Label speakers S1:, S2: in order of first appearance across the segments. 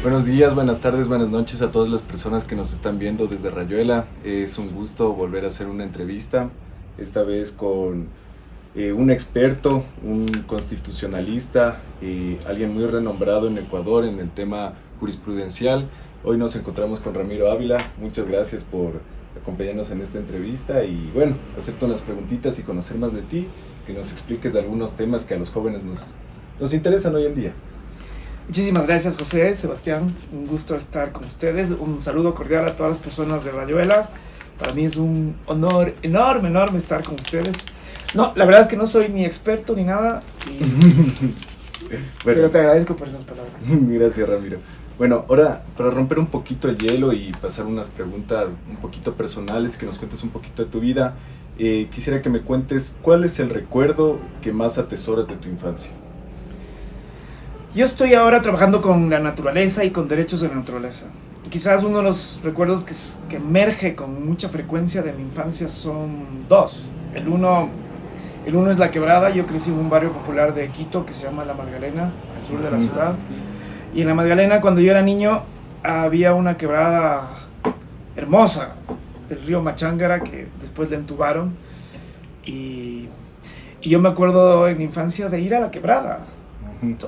S1: Buenos días, buenas tardes, buenas noches a todas las personas que nos están viendo desde Rayuela. Es un gusto volver a hacer una entrevista, esta vez con un experto, un constitucionalista, alguien muy renombrado en Ecuador en el tema jurisprudencial. Hoy nos encontramos con Ramiro Ávila. Muchas gracias por acompañarnos en esta entrevista y bueno, acepto unas preguntitas y conocer más de ti, que nos expliques de algunos temas que a los jóvenes nos interesan hoy en día.
S2: Muchísimas gracias, José, Sebastián, un gusto estar con ustedes, un saludo cordial a todas las personas de Rayuela. Para mí es un honor enorme estar con ustedes. No, la verdad es que no soy ni experto ni nada,
S1: Bueno,
S2: pero te agradezco por esas palabras.
S1: gracias, Ramiro. Bueno, ahora para romper un poquito el hielo y pasar unas preguntas un poquito personales, que nos cuentes un poquito de tu vida, quisiera que me cuentes cuál es el recuerdo que más atesoras de tu infancia.
S2: Yo estoy ahora trabajando con la naturaleza y con derechos de la naturaleza. Quizás uno de los recuerdos que emerge con mucha frecuencia de mi infancia son dos. El uno es La Quebrada. Yo crecí en un barrio popular de Quito que se llama La Magdalena, al sur de la ciudad. Y en La Magdalena, cuando yo era niño, había una quebrada hermosa del río Machángara que después la entubaron. Y yo me acuerdo en mi infancia de ir a la quebrada.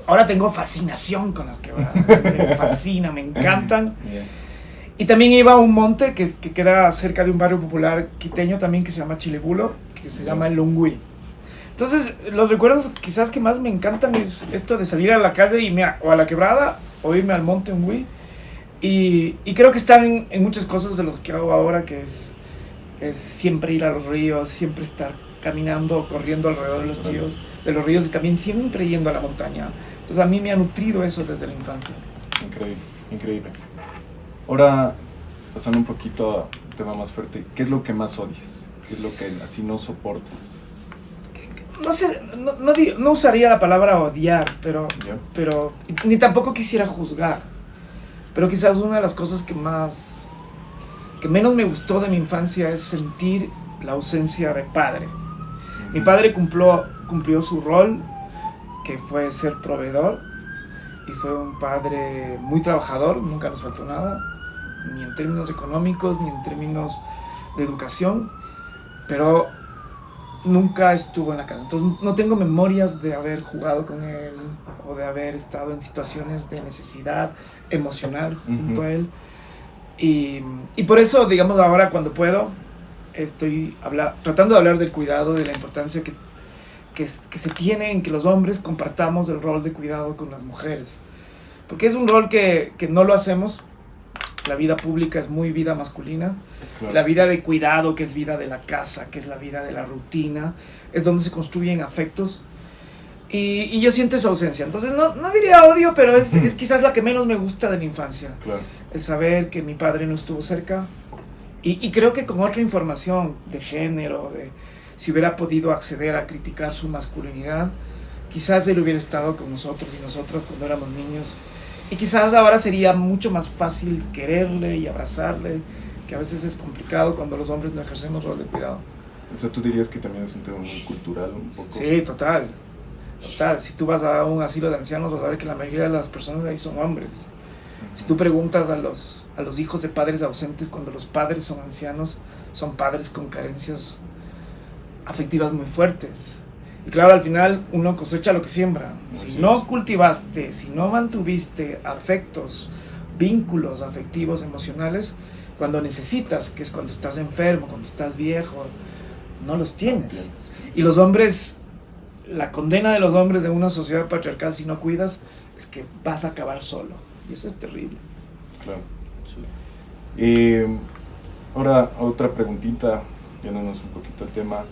S2: Ahora tengo fascinación con las quebradas, me fascina, me encantan. Y también iba a un monte que queda cerca de un barrio popular quiteño también que se llama Chilebulo, que se llama el Longui. Entonces, los recuerdos quizás que más me encantan es esto de salir a la calle y o a la quebrada o irme al monte Longui. Y creo que están en muchas cosas de lo que hago ahora, que es siempre ir a los ríos, siempre estar caminando, corriendo alrededor de los ríos y también siempre yendo a la montaña. Entonces a mí me ha nutrido eso desde la infancia.
S1: Increíble. Ahora, pasando un poquito a un tema más fuerte, ¿qué es lo que más odias? ¿Qué es lo que así no soportas?
S2: No sé, no usaría la palabra odiar, pero ni tampoco quisiera juzgar. Pero quizás una de las cosas que menos me gustó de mi infancia es sentir la ausencia de padre. Mi padre cumplió su rol, que fue ser proveedor, y fue un padre muy trabajador, nunca nos faltó nada, ni en términos económicos, ni en términos de educación, pero nunca estuvo en la casa. Entonces no tengo memorias de haber jugado con él, o de haber estado en situaciones de necesidad emocional junto a él. Y por eso, digamos, ahora cuando puedo, estoy tratando de hablar del cuidado, de la importancia que se tiene en que los hombres compartamos el rol de cuidado con las mujeres. Porque es un rol que no lo hacemos. La vida pública es muy vida masculina. Claro. La vida de cuidado, que es vida de la casa, que es la vida de la rutina, es donde se construyen afectos. Y yo siento esa ausencia. Entonces no diría odio, pero es quizás la que menos me gusta de la infancia.
S1: Claro.
S2: El saber que mi padre no estuvo cerca. Y creo que con otra información de género, de si hubiera podido acceder a criticar su masculinidad, quizás él hubiera estado con nosotros y nosotras cuando éramos niños. Y quizás ahora sería mucho más fácil quererle y abrazarle, que a veces es complicado cuando los hombres no ejercemos rol de cuidado.
S1: O sea, ¿tú dirías que también es un tema muy cultural un poco?
S2: Sí, total. Si tú vas a un asilo de ancianos, vas a ver que la mayoría de las personas ahí son hombres. Si tú preguntas a los hijos de padres ausentes, cuando los padres son ancianos, son padres con carencias afectivas muy fuertes. Y claro, al final uno cosecha lo que siembra. Si no cultivaste, si no mantuviste afectos, vínculos afectivos, emocionales, cuando necesitas, que es cuando estás enfermo, cuando estás viejo, no los tienes. Y los hombres, la condena de los hombres de una sociedad patriarcal, si no cuidas, es que vas a acabar solo. Y eso es terrible.
S1: Claro. Ahora, otra preguntita, yéndonos un poquito al tema.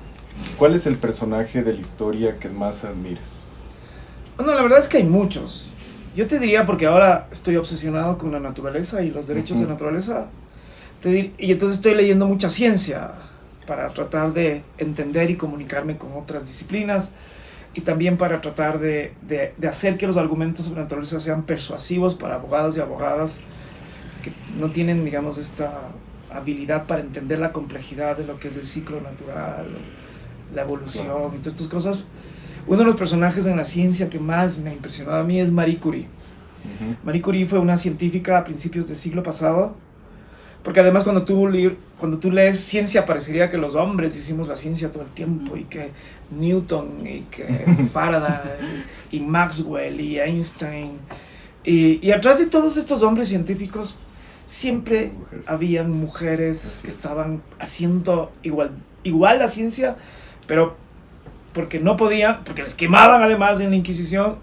S1: ¿Cuál es el personaje de la historia que más admires?
S2: Bueno, la verdad es que hay muchos. Yo te diría, porque ahora estoy obsesionado con la naturaleza y los derechos de la naturaleza, y entonces estoy leyendo mucha ciencia para tratar de entender y comunicarme con otras disciplinas, y también para tratar de hacer que los argumentos sobre la naturaleza sean persuasivos para abogados y abogadas que no tienen, digamos, esta habilidad para entender la complejidad de lo que es el ciclo natural, la evolución, y todas estas cosas. Uno de los personajes en la ciencia que más me ha impresionado a mí es Marie Curie. Marie Curie fue una científica a principios del siglo pasado, porque además cuando tú lees ciencia parecería que los hombres hicimos la ciencia todo el tiempo, y que Newton, y que Faraday, y Maxwell, y Einstein, y atrás de todos estos hombres científicos siempre habían mujeres que estaban haciendo igual la ciencia, pero porque no podían, porque les quemaban además en la Inquisición,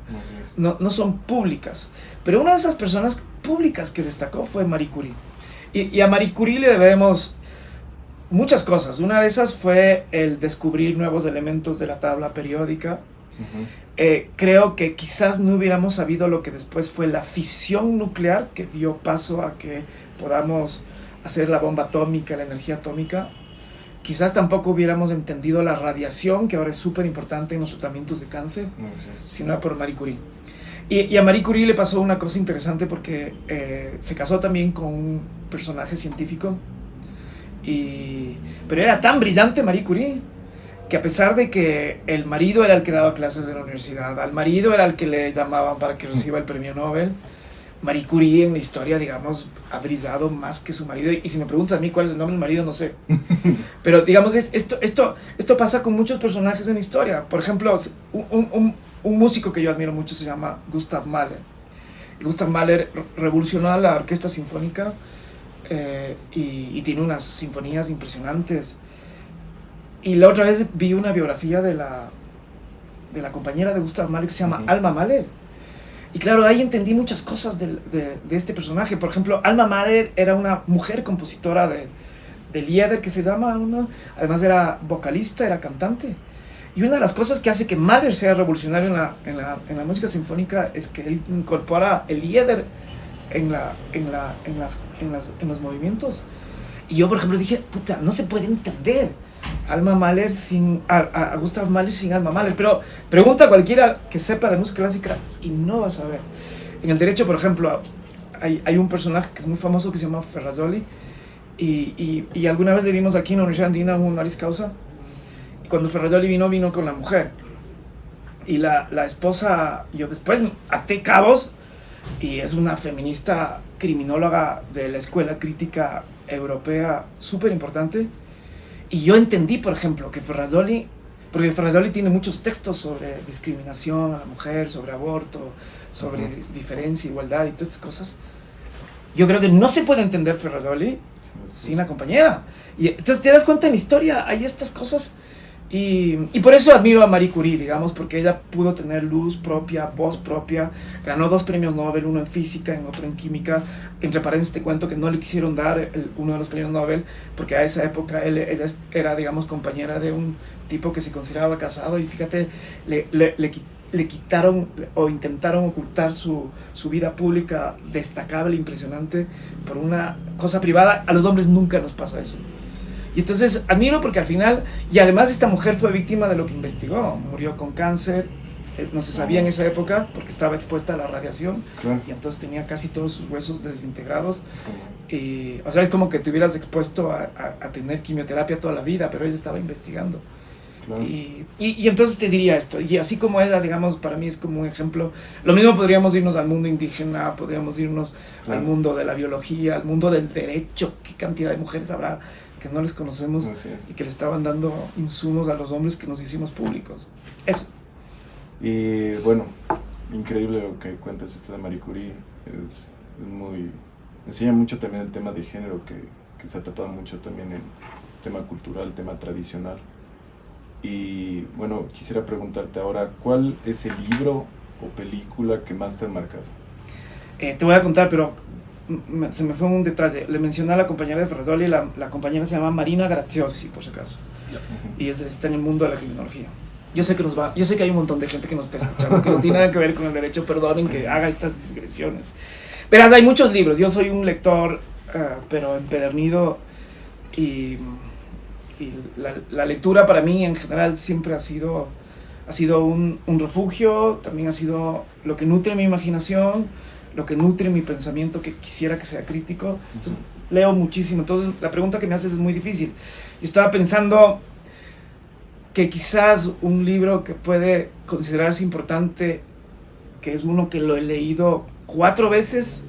S2: no son públicas. Pero una de esas personas públicas que destacó fue Marie Curie. Y a Marie Curie le debemos muchas cosas. Una de esas fue el descubrir nuevos elementos de la tabla periódica. Creo que quizás no hubiéramos sabido lo que después fue la fisión nuclear, que dio paso a que podamos hacer la bomba atómica, la energía atómica. Quizás tampoco hubiéramos entendido la radiación, que ahora es súper importante en los tratamientos de cáncer, si no era por Marie Curie. Y a Marie Curie le pasó una cosa interesante porque se casó también con un personaje científico, pero era tan brillante Marie Curie que a pesar de que el marido era el que daba clases en la universidad, al marido era el que le llamaban para que reciba el premio Nobel, Marie Curie en la historia, digamos, ha brillado más que su marido. Y si me preguntas a mí cuál es el nombre del marido, no sé. Pero, digamos, esto pasa con muchos personajes en la historia. Por ejemplo, un músico que yo admiro mucho se llama Gustav Mahler. Y Gustav Mahler revolucionó a la orquesta sinfónica y tiene unas sinfonías impresionantes. Y la otra vez vi una biografía de la compañera de Gustav Mahler que se llama Alma Mahler. Y claro, ahí entendí muchas cosas de este personaje. Por ejemplo, Alma Mahler era una mujer compositora de Lieder, que se llama, ¿no? Además era vocalista, era cantante. Y una de las cosas que hace que Mahler sea revolucionario en la música sinfónica es que él incorpora el Lieder en los movimientos. Y yo, por ejemplo, dije, puta, no se puede entender Alma Mahler a Gustav Mahler sin Alma Mahler. Pero pregunta a cualquiera que sepa de música clásica y no va a saber. En el derecho, por ejemplo, hay un personaje que es muy famoso que se llama Ferrajoli, y alguna vez le dimos aquí en la Universidad Andina un honoris causa. Y cuando Ferrajoli vino con la mujer, y la esposa, yo después até cabos, y es una feminista criminóloga de la escuela crítica europea súper importante. Y yo entendí, por ejemplo, que Ferrajoli, porque Ferrajoli tiene muchos textos sobre discriminación a la mujer, sobre aborto, sobre diferencia, igualdad y todas estas cosas. Yo creo que no se puede entender Ferrajoli sin la compañera. Y entonces te das cuenta, en la historia hay estas cosas. Y por eso admiro a Marie Curie, digamos, porque ella pudo tener luz propia, voz propia, ganó 2 premios Nobel, uno en física, en otro en química. Entre paréntesis te cuento que no le quisieron dar uno de los premios Nobel, porque a esa época ella era, digamos, compañera de un tipo que se consideraba casado, y fíjate, le quitaron o intentaron ocultar su vida pública destacable, impresionante, por una cosa privada. A los hombres nunca nos pasa eso. Y entonces admiro porque al final, y además esta mujer fue víctima de lo que investigó, murió con cáncer, no se sabía en esa época porque estaba expuesta a la radiación, y entonces tenía casi todos sus huesos desintegrados. O sea, es como que te hubieras expuesto a tener quimioterapia toda la vida, pero ella estaba investigando. Claro. Y entonces te diría esto, y así como ella, digamos, para mí es como un ejemplo. Lo mismo podríamos irnos al mundo indígena, podríamos irnos al mundo de la biología, al mundo del derecho. ¿Qué cantidad de mujeres habrá que no les conocemos y que le estaban dando insumos a los hombres que nos hicimos públicos? Eso.
S1: Y bueno, increíble lo que cuentas esto de Marie Curie. Es muy... enseña mucho también el tema de género, que se ha tapado mucho también el tema cultural, el tema tradicional. Y bueno, quisiera preguntarte ahora, ¿cuál es el libro o película que más te ha marcado?
S2: Te voy a contar, pero se me fue un detalle. Le mencioné a la compañera de Ferrajoli, la compañera se llama Marina Graziosi, por si acaso. Y está en el mundo de la criminología. Yo sé que hay un montón de gente que nos está escuchando que no tiene nada que ver con el derecho, perdonen que haga estas digresiones. Verás, hay muchos libros. Yo soy un lector, pero empedernido, y la lectura para mí en general siempre ha sido un refugio. También ha sido lo que nutre mi imaginación, lo que nutre mi pensamiento, que quisiera que sea crítico. Entonces, leo muchísimo. Entonces la pregunta que me haces es muy difícil. Yo estaba pensando que quizás un libro que puede considerarse importante, que es uno que lo he leído 4 veces,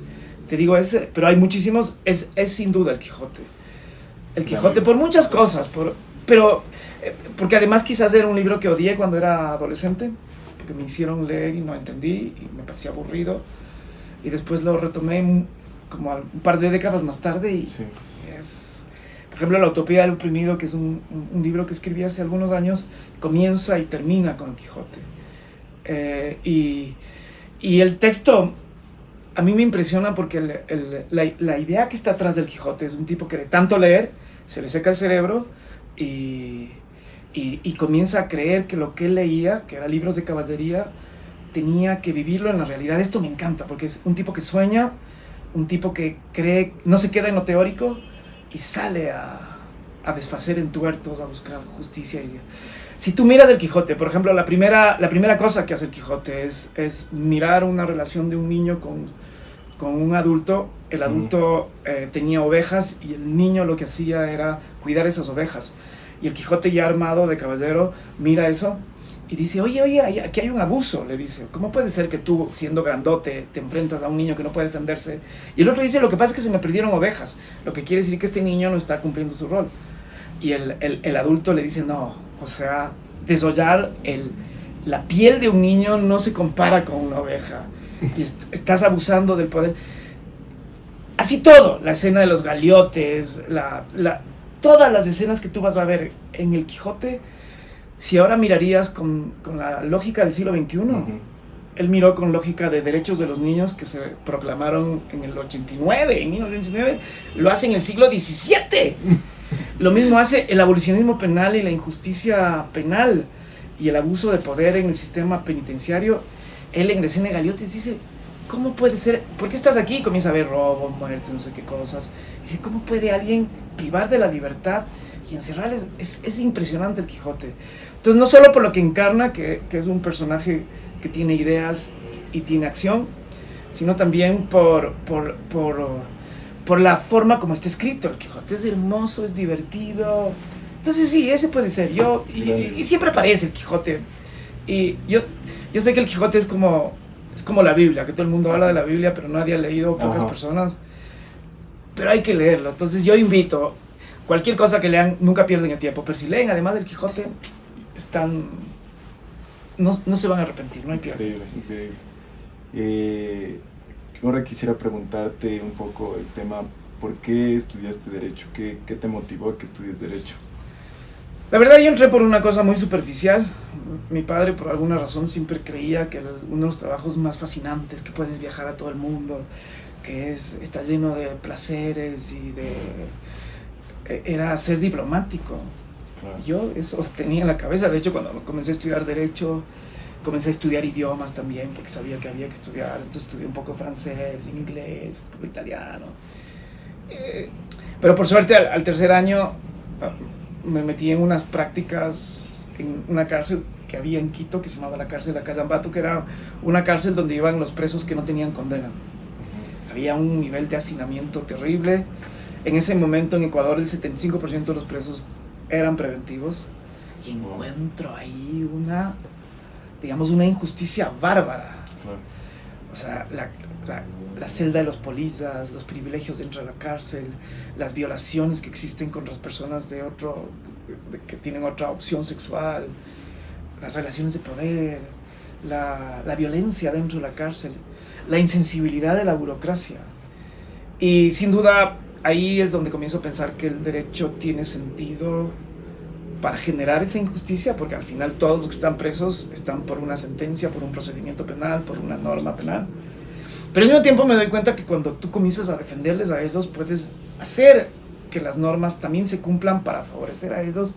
S2: te digo ese, pero hay muchísimos, es sin duda el Quijote. El Quijote por muchas cosas, porque además quizás era un libro que odié cuando era adolescente, porque me hicieron leer y no entendí y me parecía aburrido, y después lo retomé como un par de décadas más tarde y
S1: Sí.
S2: por ejemplo, La Utopía del Oprimido, que es un libro que escribí hace algunos años, comienza y termina con el Quijote. Y el texto a mí me impresiona porque la idea que está atrás del Quijote es un tipo que de tanto leer se le seca el cerebro y comienza a creer que lo que él leía, que eran libros de caballería, tenía que vivirlo en la realidad. Esto me encanta porque es un tipo que sueña, un tipo que cree, no se queda en lo teórico y sale a desfacer entuertos, a buscar justicia. Si tú miras el Quijote, por ejemplo, la primera cosa que hace el Quijote es mirar una relación de un niño con un adulto. El adulto tenía ovejas y el niño lo que hacía era cuidar esas ovejas. Y el Quijote, ya armado de caballero, mira eso y dice, oye, aquí hay un abuso, le dice. ¿Cómo puede ser que tú, siendo grandote, te enfrentas a un niño que no puede defenderse? Y el otro dice, lo que pasa es que se me perdieron ovejas, lo que quiere decir que este niño no está cumpliendo su rol. Y el adulto le dice, no, o sea, desollar la piel de un niño no se compara con una oveja. Y estás abusando del poder. Así todo, la escena de los galiotes, todas las escenas que tú vas a ver en el Quijote, si ahora mirarías con la lógica del siglo XXI, él miró con lógica de derechos de los niños que se proclamaron en el 89, en 1989, lo hace en el siglo XVII. Lo mismo hace el abolicionismo penal y la injusticia penal y el abuso de poder en el sistema penitenciario. Él en la escena de Galiotes dice, ¿cómo puede ser? ¿Por qué estás aquí? Y comienza a ver robos, muertes, no sé qué cosas. Dice, ¿cómo puede alguien privar de la libertad y encerrarles? Es impresionante el Quijote. Entonces, no solo por lo que encarna, que es un personaje que tiene ideas y tiene acción, sino también por la forma como está escrito. El Quijote es hermoso, es divertido. Entonces sí, ese puede ser. Y siempre aparece el Quijote. Y yo sé que el Quijote es como la Biblia, que todo el mundo habla de la Biblia, pero nadie ha leído, pocas personas. Pero hay que leerlo. Entonces yo invito, cualquier cosa que lean, nunca pierden el tiempo. Pero si leen además del Quijote, no se van a arrepentir, no hay pierde.
S1: Increíble. Ahora quisiera preguntarte un poco el tema, ¿por qué estudiaste Derecho? ¿Qué te motivó a que estudies Derecho?
S2: La verdad, yo entré por una cosa muy superficial. Mi padre, por alguna razón, siempre creía que uno de los trabajos más fascinantes, que puedes viajar a todo el mundo, que está lleno de placeres era ser diplomático. Claro. Yo eso tenía en la cabeza. De hecho, cuando comencé a estudiar Derecho, comencé a estudiar idiomas también, porque sabía que había que estudiar. Entonces estudié un poco francés, inglés, un poco italiano. Pero por suerte, al tercer año, me metí en unas prácticas en una cárcel que había en Quito, que se llamaba la cárcel de Acayambato, que era una cárcel donde iban los presos que no tenían condena. Había un nivel de hacinamiento terrible. En ese momento en Ecuador el 75% de los presos eran preventivos. Y encuentro ahí una injusticia bárbara. O sea, la celda de los policías, los privilegios dentro de la cárcel, las violaciones que existen con las personas que tienen otra opción sexual, las relaciones de poder, la violencia dentro de la cárcel, la insensibilidad de la burocracia. Y sin duda ahí es donde comienzo a pensar que el derecho tiene sentido para generar esa injusticia, porque al final todos los que están presos están por una sentencia, por un procedimiento penal, por una norma penal. Pero al mismo tiempo me doy cuenta que cuando tú comienzas a defenderles a ellos, puedes hacer que las normas también se cumplan para favorecer a ellos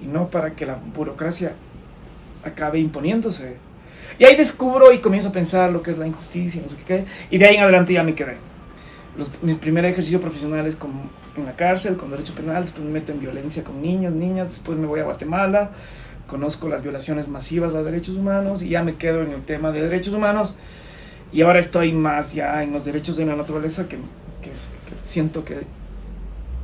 S2: y no para que la burocracia acabe imponiéndose. Y ahí descubro y comienzo a pensar lo que es la injusticia, no sé qué, y de ahí en adelante ya me quedé. Mis primeros ejercicios profesionales en la cárcel, con derecho penal, después me meto en violencia con niños, niñas, después me voy a Guatemala, conozco las violaciones masivas a derechos humanos y ya me quedo en el tema de derechos humanos. Y ahora estoy más ya en los derechos de la naturaleza, que siento que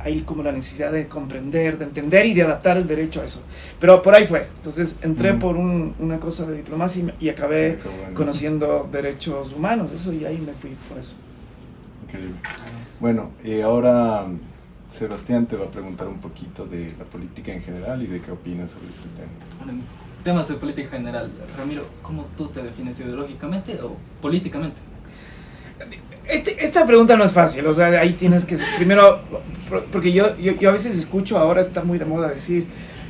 S2: hay como la necesidad de comprender, de entender y de adaptar el derecho a eso. Pero por ahí fue. Entonces entré por una cosa de diplomacia y acabé conociendo derechos humanos, eso, y ahí me fui por eso.
S1: Increíble. Bueno, ahora Sebastián te va a preguntar un poquito de la política en general y de qué opinas sobre este tema.
S3: Bueno, temas de política general. Ramiro, ¿cómo tú te defines ideológicamente o políticamente?
S2: Esta pregunta no es fácil, o sea, ahí tienes que, primero, porque yo a veces escucho, ahora está muy de moda decir,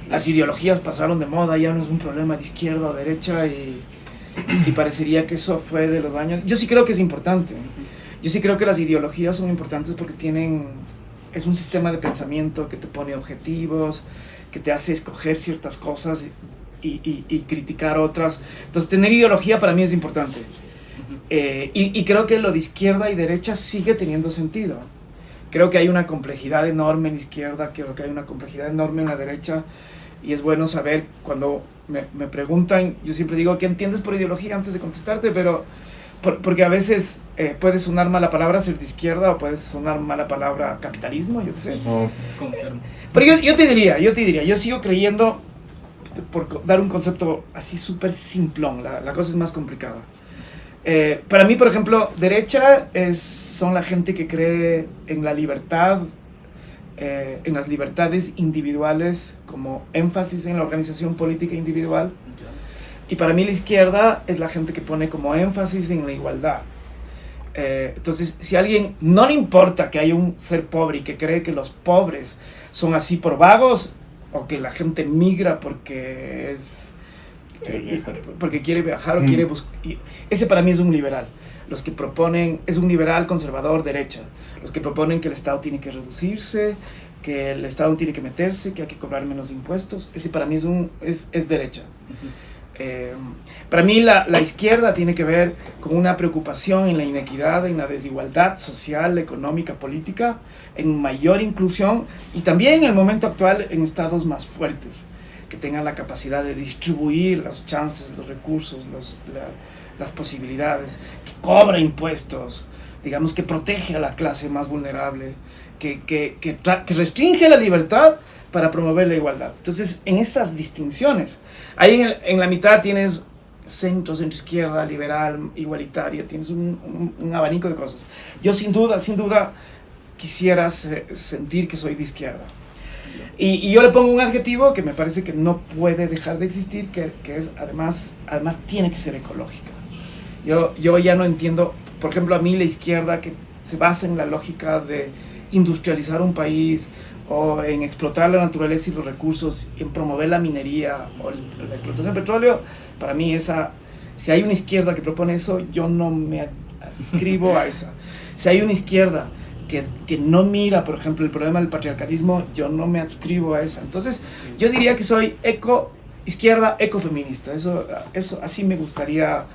S2: las ideologías pasaron de moda, ya no es un problema de izquierda o derecha, y parecería que eso fue de los años. Yo sí creo que es importante, yo sí creo que las ideologías son importantes porque es un sistema de pensamiento que te pone objetivos, que te hace escoger ciertas cosas y criticar otras. Entonces, tener ideología para mí es importante. Y creo que lo de izquierda y derecha sigue teniendo sentido. Creo que hay una complejidad enorme en la izquierda, creo que hay una complejidad enorme en la derecha, y es bueno saber, cuando me preguntan, yo siempre digo, ¿qué entiendes por ideología? Antes de contestarte, pero porque a veces puede sonar mala palabra ser de izquierda, o puede sonar mala palabra capitalismo, yo qué sé. Pero yo te diría, yo sigo creyendo, por dar un concepto así súper simplón, la cosa es más complicada. Para mí, por ejemplo, derecha son la gente que cree en la libertad, en las libertades individuales, como énfasis en la organización política individual. Y para mí la izquierda es la gente que pone como énfasis en la igualdad. Entonces, si a alguien no le importa que haya un ser pobre y que cree que los pobres son así por vagos, o que la gente migra porque quiere viajar o quiere buscar, ese para mí es un liberal. Los que proponen, es un liberal conservador derecha, los que proponen que el Estado tiene que reducirse, que el Estado tiene que meterse, que hay que cobrar menos impuestos, ese para mí es derecha. Para mí la izquierda tiene que ver con una preocupación en la inequidad, en la desigualdad social, económica, política, en mayor inclusión, y también en el momento actual en estados más fuertes, que tengan la capacidad de distribuir los chances, los recursos, las posibilidades, que cobra impuestos, digamos, que protege a la clase más vulnerable, que restringe la libertad para promover la igualdad. Entonces, en esas distinciones, ahí en la mitad tienes centro izquierda, liberal, igualitaria, tienes un abanico de cosas. Yo sin duda quisiera sentir que soy de izquierda. Y yo le pongo un adjetivo que me parece que no puede dejar de existir, que es además tiene que ser ecológica. Yo ya no entiendo, por ejemplo, a mí la izquierda que se basa en la lógica de industrializar un país, o en explotar la naturaleza y los recursos, en promover la minería o la explotación del petróleo, para mí si hay una izquierda que propone eso, yo no me adscribo a esa. Si hay una izquierda que no mira, por ejemplo, el problema del patriarcalismo, yo no me adscribo a esa. Entonces, yo diría que soy izquierda ecofeminista. Eso así me gustaría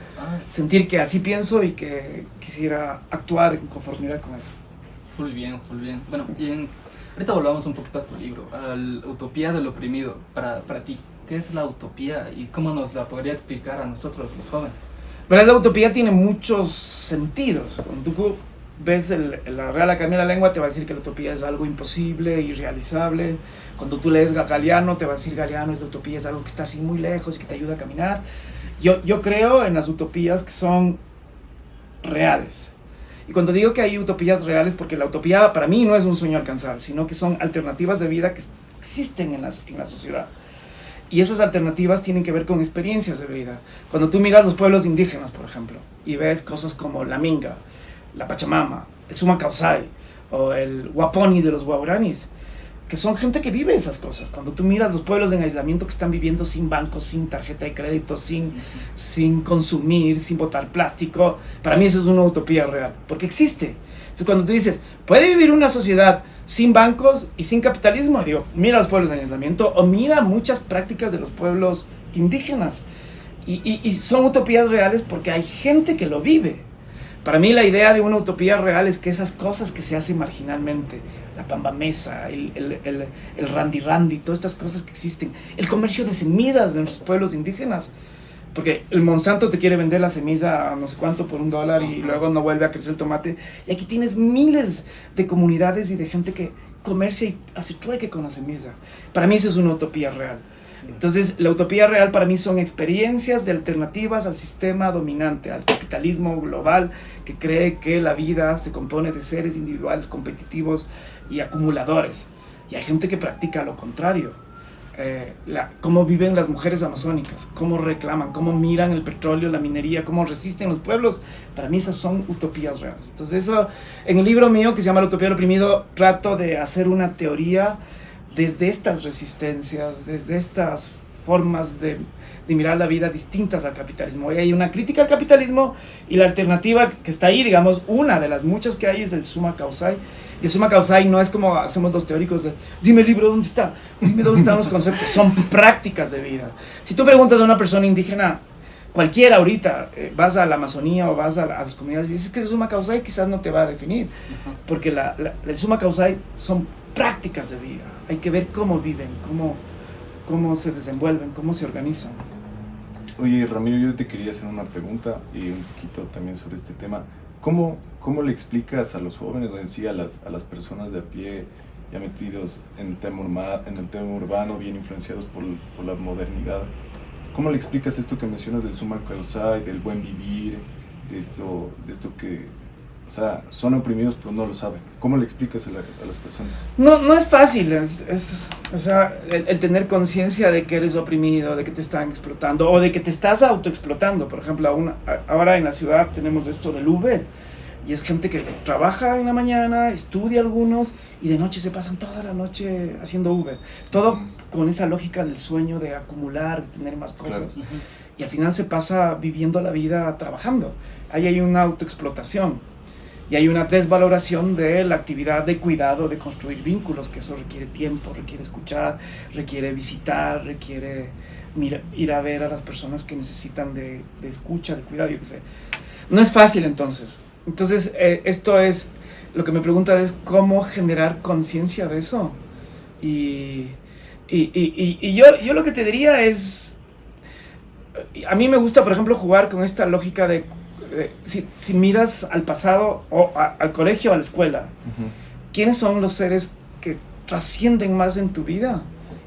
S2: sentir, que así pienso y que quisiera actuar en conformidad con eso.
S3: Muy bien. Bueno, ahorita volvamos un poquito a tu libro, a la utopía del oprimido. Para ti, ¿qué es la utopía y cómo nos la podría explicar a nosotros, los jóvenes?
S2: Pero la utopía tiene muchos sentidos. Cuando tú ves la Real Academia de la Lengua, te va a decir que la utopía es algo imposible, irrealizable. Cuando tú lees Galeano, te va a decir Galeano es la utopía, es algo que está así muy lejos y que te ayuda a caminar. Yo creo en las utopías que son reales. Y cuando digo que hay utopías reales, porque la utopía para mí no es un sueño a alcanzar, sino que son alternativas de vida que existen en la sociedad. Y esas alternativas tienen que ver con experiencias de vida. Cuando tú miras los pueblos indígenas, por ejemplo, y ves cosas como la Minga, la Pachamama, el Sumacausay o el Waponi de los Guaraníes, que son gente que vive esas cosas. Cuando tú miras los pueblos en aislamiento que están viviendo sin bancos, sin tarjeta de crédito, sin consumir, sin botar plástico, para mí eso es una utopía real, porque existe. Entonces cuando tú dices, ¿puede vivir una sociedad sin bancos y sin capitalismo? Digo, mira los pueblos en aislamiento o mira muchas prácticas de los pueblos indígenas. Y son utopías reales porque hay gente que lo vive. Para mí la idea de una utopía real es que esas cosas que se hacen marginalmente, la pambamesa, el randy, todas estas cosas que existen, el comercio de semillas de nuestros pueblos indígenas, porque el Monsanto te quiere vender la semilla a no sé cuánto por $1 y luego no vuelve a crecer el tomate, y aquí tienes miles de comunidades y de gente que comercia y hace trueque con la semilla. Para mí eso es una utopía real.
S3: Sí.
S2: Entonces, la utopía real para mí son experiencias de alternativas al sistema dominante, al capitalismo global que cree que la vida se compone de seres individuales, competitivos y acumuladores. Y hay gente que practica lo contrario. Cómo viven las mujeres amazónicas, cómo reclaman, cómo miran el petróleo, la minería, cómo resisten los pueblos. Para mí esas son utopías reales. Entonces eso, en el libro mío que se llama La utopía del oprimido, trato de hacer una teoría desde estas resistencias, desde estas formas de mirar la vida distintas al capitalismo. Y hay una crítica al capitalismo y la alternativa que está ahí, digamos, una de las muchas que hay es el summa causai. Y el summa causai no es como hacemos los teóricos de dime el libro, ¿dónde está? Dime dónde están los conceptos. Son prácticas de vida. Si tú preguntas a una persona indígena, cualquiera ahorita, vas a la Amazonía o vas a las comunidades y dices que es el summa causai, quizás no te va a definir. Porque el summa causai son prácticas de vida. Hay que ver cómo viven, cómo se desenvuelven, cómo se organizan.
S1: Oye, Ramiro, yo te quería hacer una pregunta y un poquito también sobre este tema. ¿Cómo le explicas a los jóvenes, o en sí a las personas de a pie, ya metidos en el tema urbano, bien influenciados por la modernidad? ¿Cómo le explicas esto que mencionas del summa causai, del buen vivir, de esto que, o sea, son oprimidos pero no lo saben? ¿Cómo le explicas a las personas?
S2: No es fácil, o sea, el tener conciencia de que eres oprimido, de que te están explotando o de que te estás autoexplotando. Por ejemplo, ahora en la ciudad tenemos esto del Uber y es gente que trabaja en la mañana, estudia algunos y de noche se pasan toda la noche haciendo Uber. Todo con esa lógica del sueño de acumular, de tener más cosas.
S3: Claro.
S2: Y al final se pasa viviendo la vida trabajando. Ahí hay una autoexplotación. Y hay una desvaloración de la actividad de cuidado, de construir vínculos, que eso requiere tiempo, requiere escuchar, requiere visitar, requiere ir a ver a las personas que necesitan de escucha, de cuidado, yo qué sé. No es fácil entonces. Entonces, esto es, lo que me pregunta es cómo generar conciencia de eso. Y yo lo que te diría es, a mí me gusta, por ejemplo, jugar con esta lógica de si miras al pasado o al colegio o a la escuela, ¿quiénes son los seres que trascienden más en tu vida?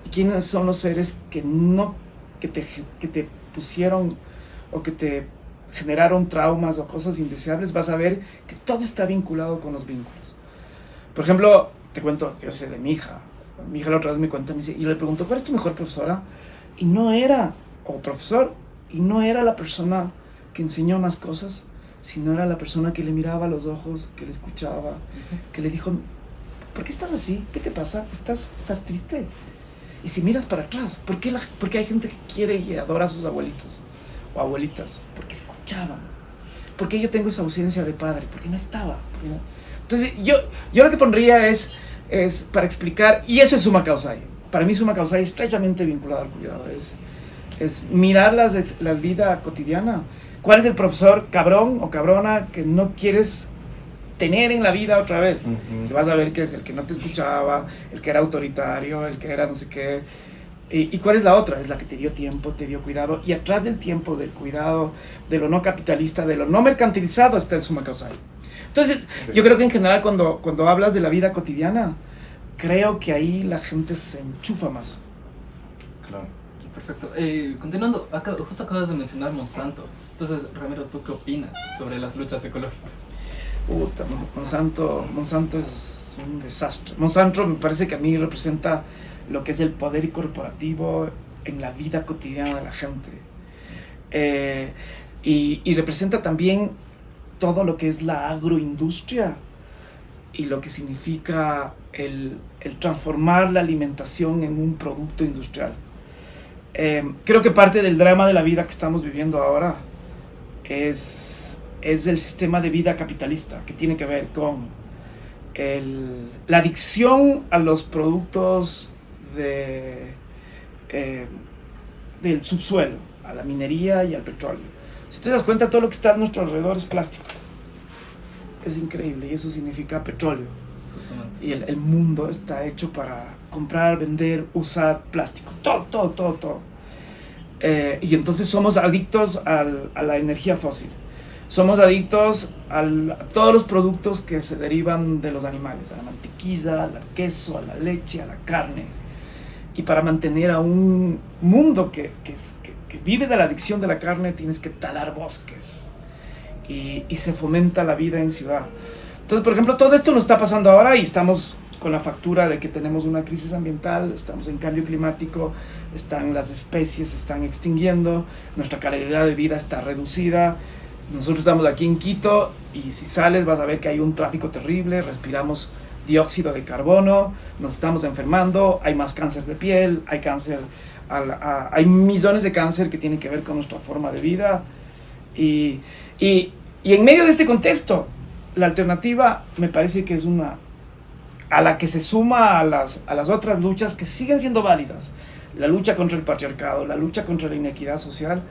S2: ¿Y quiénes son los seres que te pusieron o que te generaron traumas o cosas indeseables? Vas a ver que todo está vinculado con los vínculos. Por ejemplo, te cuento, yo sé de mi hija. Mi hija la otra vez me cuenta, me dice, y le pregunto, ¿cuál es tu mejor profesora? Y no era, o profesor, y no era la persona que enseñó más cosas, sino era la persona que le miraba a los ojos, que le escuchaba, que le dijo, ¿por qué estás así? ¿Qué te pasa? ¿Estás triste? Y si miras para atrás, ¿por qué hay gente que quiere y adora a sus abuelitos o abuelitas? Porque escuchaban. ¿Por qué yo tengo esa ausencia de padre? Porque no estaba. Entonces yo lo que pondría es para explicar, y eso es summa causai. Para mí summa causai es estrechamente vinculado al cuidado, es mirar la vida cotidiana. ¿Cuál es el profesor cabrón o cabrona que no quieres tener en la vida otra vez? Y vas a ver que es el que no te escuchaba, el que era autoritario, el que era no sé qué. ¿Y cuál es la otra? Es la que te dio tiempo, te dio cuidado. Y atrás del tiempo, del cuidado, de lo no capitalista, de lo no mercantilizado está el summa causai. Entonces, yo creo que en general cuando hablas de la vida cotidiana, creo que ahí la gente se enchufa más.
S1: Claro.
S3: Perfecto. Continuando, justo acabas de mencionar Monsanto. Entonces, Ramiro, ¿tú qué opinas sobre las luchas ecológicas?
S2: Puta, Monsanto es un desastre. Monsanto me parece que a mí representa lo que es el poder corporativo en la vida cotidiana de la gente. Sí. Y representa también todo lo que es la agroindustria y lo que significa el transformar la alimentación en un producto industrial. Creo que parte del drama de la vida que estamos viviendo ahora es el sistema de vida capitalista, que tiene que ver con la adicción a los productos del subsuelo, a la minería y al petróleo. Si te das cuenta, todo lo que está a nuestro alrededor es plástico. Es increíble, y eso significa petróleo. Y el mundo está hecho para comprar, vender, usar plástico. Todo. Y entonces somos adictos a la energía fósil. somos adictos a todos los productos que se derivan de los animales, a la mantequilla, al queso, a la leche, a la carne. Y para mantener a un mundo que vive de la adicción de la carne, tienes que talar bosques. Y se fomenta la vida en ciudad. Entonces, por ejemplo, todo esto nos está pasando ahora y estamos con la factura de que tenemos una crisis ambiental, estamos en cambio climático, las especies se están extinguiendo, nuestra calidad de vida está reducida. Nosotros estamos aquí en Quito y si sales vas a ver que hay un tráfico terrible, respiramos dióxido de carbono, nos estamos enfermando, hay más cáncer de piel, hay cáncer, hay millones de cáncer que tienen que ver con nuestra forma de vida. Y en medio de este contexto, la alternativa me parece que es una a la que se suma a las otras luchas que siguen siendo válidas. La lucha contra el patriarcado, la lucha contra la inequidad social,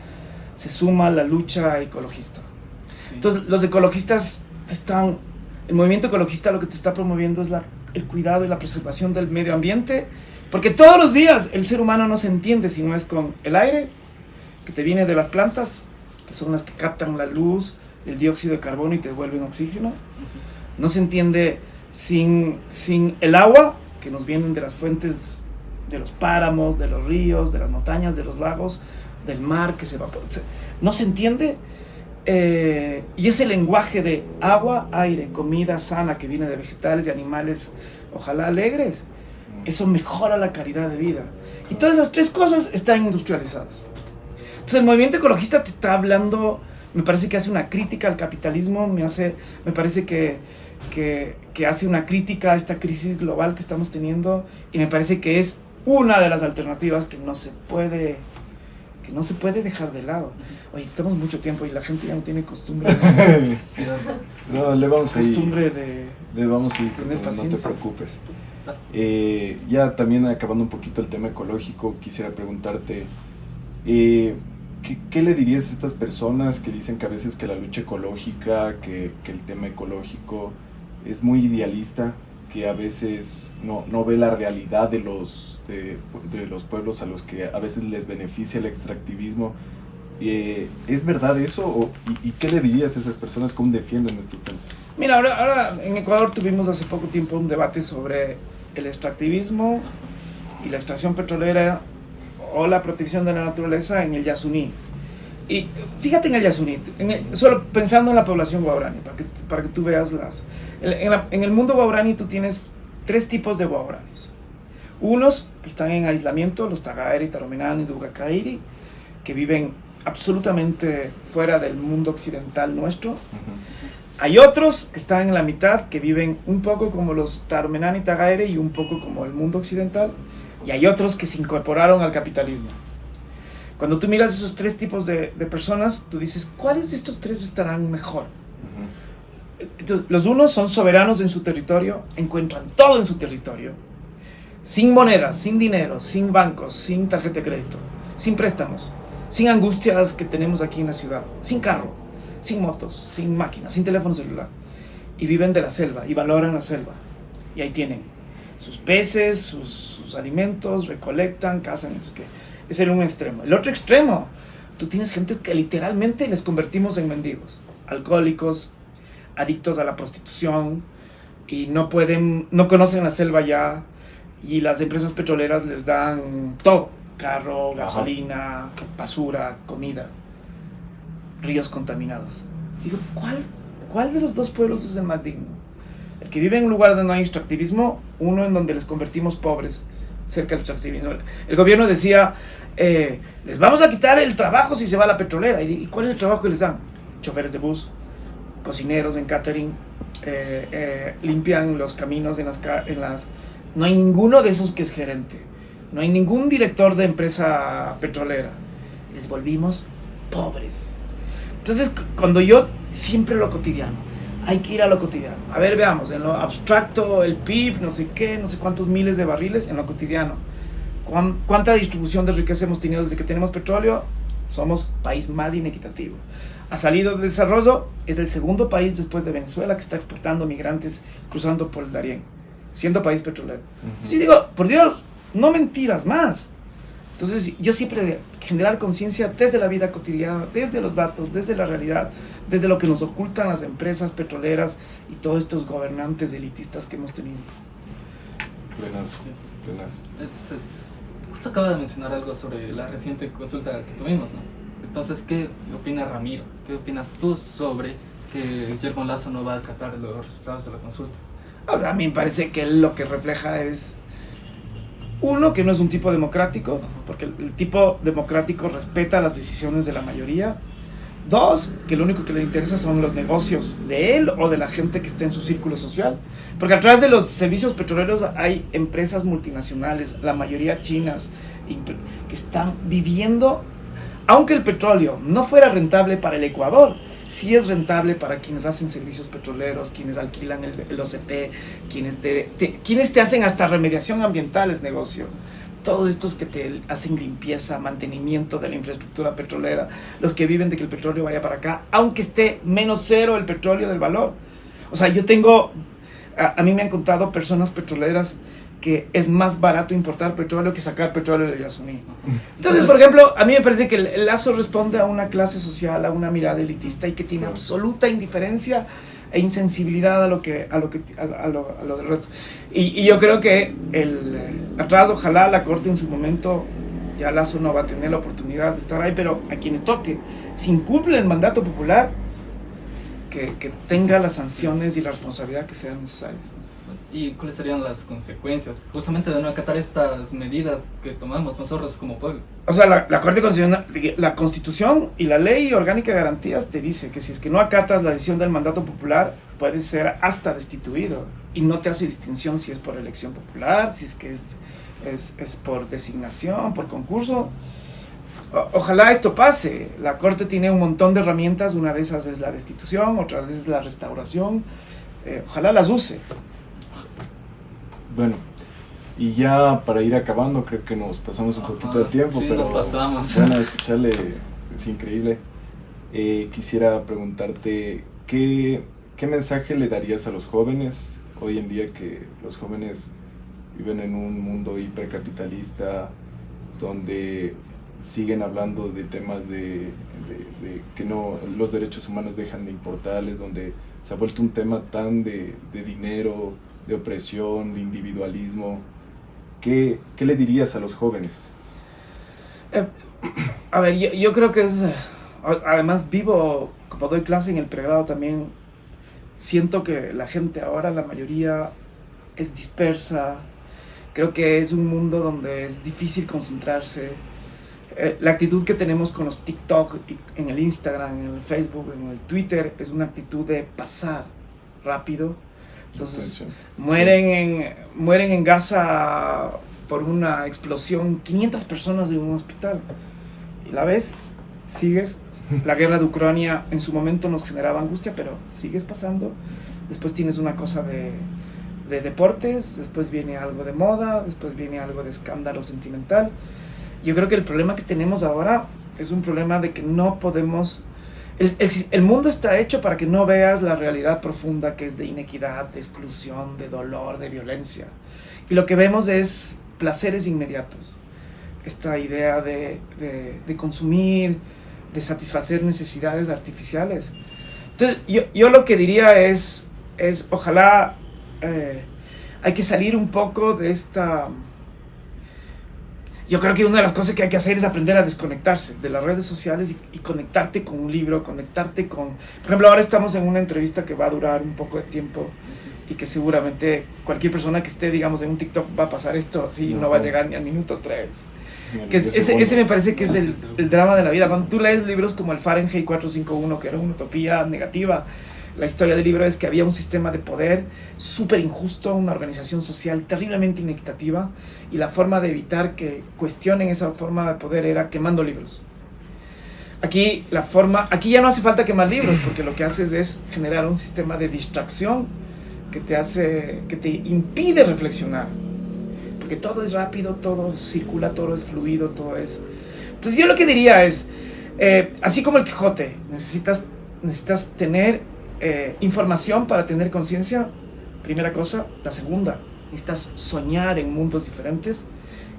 S2: se suma la lucha ecologista. Sí. Entonces, los ecologistas el movimiento ecologista lo que te está promoviendo es el cuidado y la preservación del medio ambiente, porque todos los días el ser humano no se entiende si no es con el aire, que te viene de las plantas, que son las que captan la luz, el dióxido de carbono y te devuelven oxígeno. No se entiende sin el agua, que nos vienen de las fuentes, de los páramos, de los ríos, de las montañas, de los lagos, del mar que se evapora. No se entiende. Y ese lenguaje de agua, aire, comida sana que viene de vegetales y animales, ojalá alegres, eso mejora la calidad de vida. Y todas esas tres cosas están industrializadas. Entonces el movimiento ecologista te está hablando, me parece que hace una crítica al capitalismo, me parece que hace una crítica a esta crisis global que estamos teniendo, y me parece que es una de las alternativas que no se puede dejar de lado. Oye, estamos mucho tiempo y la gente ya no tiene costumbre
S1: no, le vamos a ir.
S2: Le
S1: vamos a ir,
S2: tener paciencia.
S1: no te preocupes. Ya también acabando un poquito el tema ecológico, quisiera preguntarte, ¿qué le dirías a estas personas que dicen que a veces que la lucha ecológica, que el tema ecológico es muy idealista, que a veces no ve la realidad de los pueblos a los que a veces les beneficia el extractivismo? ¿Es verdad eso? ¿Y qué le dirías a esas personas? ¿Cómo defienden estos temas?
S2: Mira, ahora en Ecuador tuvimos hace poco tiempo un debate sobre el extractivismo y la extracción petrolera o la protección de la naturaleza en el Yasuní. Y fíjate en el Yasuní, solo pensando en la población guaraní, para que tú veas en el mundo guaraní tú tienes tres tipos de guaraníes. Unos que están en aislamiento, los Tagaeri, Taromenani, Dugacairi, que viven absolutamente fuera del mundo occidental nuestro. Hay otros que están en la mitad, que viven un poco como los Taromenani, Tagaeri y un poco como el mundo occidental. Y hay otros que se incorporaron al capitalismo. Cuando tú miras esos tres tipos de personas, tú dices, ¿cuáles de estos tres estarán mejor? Entonces, los unos son soberanos en su territorio, encuentran todo en su territorio, sin monedas, sin dinero, sin bancos, sin tarjeta de crédito, sin préstamos, sin angustias que tenemos aquí en la ciudad, sin carro, sin motos, sin máquinas, sin teléfono celular. Y viven de la selva y valoran la selva. Y ahí tienen sus peces, sus alimentos, recolectan, cazan, no sé qué. Es el un extremo. El otro extremo, tú tienes gente que literalmente les convertimos en mendigos, alcohólicos, adictos a la prostitución, y no conocen la selva ya, y las empresas petroleras les dan todo, carro, gasolina, basura, comida, ríos contaminados. Digo, ¿cuál de los dos pueblos es el más digno? El que vive en un lugar donde no hay extractivismo, uno en donde les convertimos pobres, cerca del extractivismo. El gobierno decía, les vamos a quitar el trabajo si se va a la petrolera. ¿Y cuál es el trabajo que les dan? Choferes de bus, cocineros en catering, limpian los caminos en las... No hay ninguno de esos que es gerente. No hay ningún director de empresa petrolera. Les volvimos pobres. Entonces, cuando yo siempre lo cotidiano, hay que ir a lo cotidiano. A ver, veamos, en lo abstracto, el PIB, no sé qué, no sé cuántos miles de barriles, en lo cotidiano. ¿Cuánta distribución de riqueza hemos tenido desde que tenemos petróleo? Somos país más inequitativo. Ha salido de desarrollo, es el segundo país después de Venezuela que está exportando migrantes cruzando por el Darién, siendo país petrolero. Entonces yo digo, por Dios, no mentiras más. Entonces yo siempre de generar conciencia desde la vida cotidiana, desde los datos, desde la realidad, desde lo que nos ocultan las empresas petroleras y todos estos gobernantes elitistas que hemos tenido.
S1: Plenazo,
S3: Sí.
S1: plenazo.
S3: Entonces, justo acaba de mencionar algo sobre la reciente consulta que tuvimos, ¿no? Entonces, ¿qué opina Ramiro? ¿Qué opinas tú sobre que Guillermo Lasso no va a acatar los resultados de la consulta?
S2: O sea, a mí me parece que lo que refleja es, uno, que no es un tipo democrático, porque el tipo democrático respeta las decisiones de la mayoría. Dos, que lo único que le interesa son los negocios de él o de la gente que esté en su círculo social. Porque atrás de los servicios petroleros hay empresas multinacionales, la mayoría chinas, que están viviendo, aunque el petróleo no fuera rentable para el Ecuador, sí es rentable para quienes hacen servicios petroleros, quienes alquilan el OCP, quienes te hacen hasta remediación ambiental es negocio. Todos estos que te hacen limpieza, mantenimiento de la infraestructura petrolera, los que viven de que el petróleo vaya para acá, aunque esté menos cero el petróleo del valor. O sea, yo tengo, a mí me han contado personas petroleras que es más barato importar petróleo que sacar petróleo de Yasuní. Entonces, por ejemplo, a mí me parece que el Lazo responde a una clase social, a una mirada elitista y que tiene absoluta indiferencia e insensibilidad a lo del resto. Y yo creo que atrás, ojalá la Corte en su momento, ya Lazo no va a tener la oportunidad de estar ahí, pero a quien le toque, si incumple el mandato popular, que tenga las sanciones y la responsabilidad que sean necesarias.
S3: ¿Y cuáles serían las consecuencias justamente de no acatar estas medidas que tomamos nosotros como pueblo?
S2: O sea, la Corte Constitucional, la Constitución y la Ley Orgánica de Garantías te dice que si es que no acatas la decisión del mandato popular, puedes ser hasta destituido. Y no te hace distinción si es por elección popular, si es que es por designación, por concurso. Ojalá esto pase. La Corte tiene un montón de herramientas, una de esas es la destitución, otra es la restauración. Ojalá las use.
S1: Bueno, y ya para ir acabando, creo que nos pasamos un poquito de tiempo,
S3: sí,
S1: pero
S3: nos pasamos.
S1: bueno, escucharle es increíble. Quisiera preguntarte, ¿qué mensaje le darías a los jóvenes hoy en día, que los jóvenes viven en un mundo hipercapitalista donde siguen hablando de temas de que no, los derechos humanos dejan de importarles, donde se ha vuelto un tema tan de dinero, de opresión, de individualismo? ¿Qué le dirías a los jóvenes?
S2: A ver, yo creo que es... Además vivo, como doy clase en el pregrado también, siento que la gente ahora, la mayoría, es dispersa. Creo que es un mundo donde es difícil concentrarse. La actitud que tenemos con los TikTok, en el Instagram, en el Facebook, en el Twitter, es una actitud de pasar rápido. Entonces, mueren en Gaza por una explosión 500 personas de un hospital. Y la ves, sigues. La guerra de Ucrania en su momento nos generaba angustia, pero sigues pasando. Después tienes una cosa de deportes, después viene algo de moda, después viene algo de escándalo sentimental. Yo creo que el problema que tenemos ahora es un problema de que no podemos... El mundo está hecho para que no veas la realidad profunda, que es de inequidad, de exclusión, de dolor, de violencia. Y lo que vemos es placeres inmediatos. Esta idea de consumir, de satisfacer necesidades artificiales. Entonces, yo lo que diría es ojalá hay que salir un poco de esta... Yo creo que una de las cosas que hay que hacer es aprender a desconectarse de las redes sociales y conectarte con un libro, conectarte con... Por ejemplo, ahora estamos en una entrevista que va a durar un poco de tiempo y que seguramente cualquier persona que esté, digamos, en un TikTok va a pasar esto, así no va a llegar ni al minuto 3. Que ese me parece que es el drama de la vida. Cuando tú lees libros como el Fahrenheit 451, que era una utopía negativa, la historia del libro es que había un sistema de poder súper injusto, una organización social terriblemente inequitativa, y la forma de evitar que cuestionen esa forma de poder era quemando libros. Aquí ya no hace falta quemar libros, porque lo que haces es generar un sistema de distracción que te impide reflexionar. Porque todo es rápido, todo circula, todo es fluido, todo es... Entonces yo lo que diría es, así como el Quijote, necesitas tener información para tener conciencia, primera cosa. La segunda, necesitas soñar en mundos diferentes.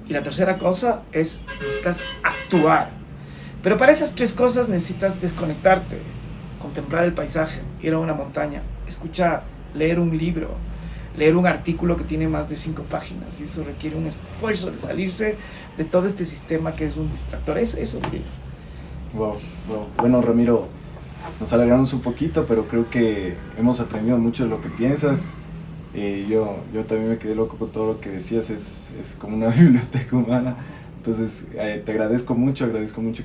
S2: Y la tercera cosa es necesitas actuar. Pero para esas tres cosas necesitas desconectarte, contemplar el paisaje, ir a una montaña, escuchar, leer un libro, leer un artículo que tiene más de 5 páginas. Y eso requiere un esfuerzo de salirse de todo este sistema que es un distractor. Eso diría.
S1: Wow. Bueno, Ramiro, nos alargamos un poquito, pero creo que hemos aprendido mucho de lo que piensas. Yo también me quedé loco con todo lo que decías, es como una biblioteca humana. Entonces, te agradezco mucho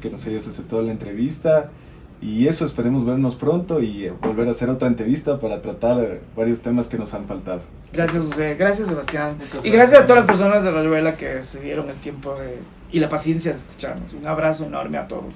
S1: que nos hayas aceptado la entrevista. Y eso, esperemos vernos pronto y volver a hacer otra entrevista para tratar varios temas que nos han faltado.
S2: Gracias, José. Gracias, Sebastián. Y gracias a todas las personas de Rayuela que se dieron el tiempo y la paciencia de escucharnos. Un abrazo enorme a todos.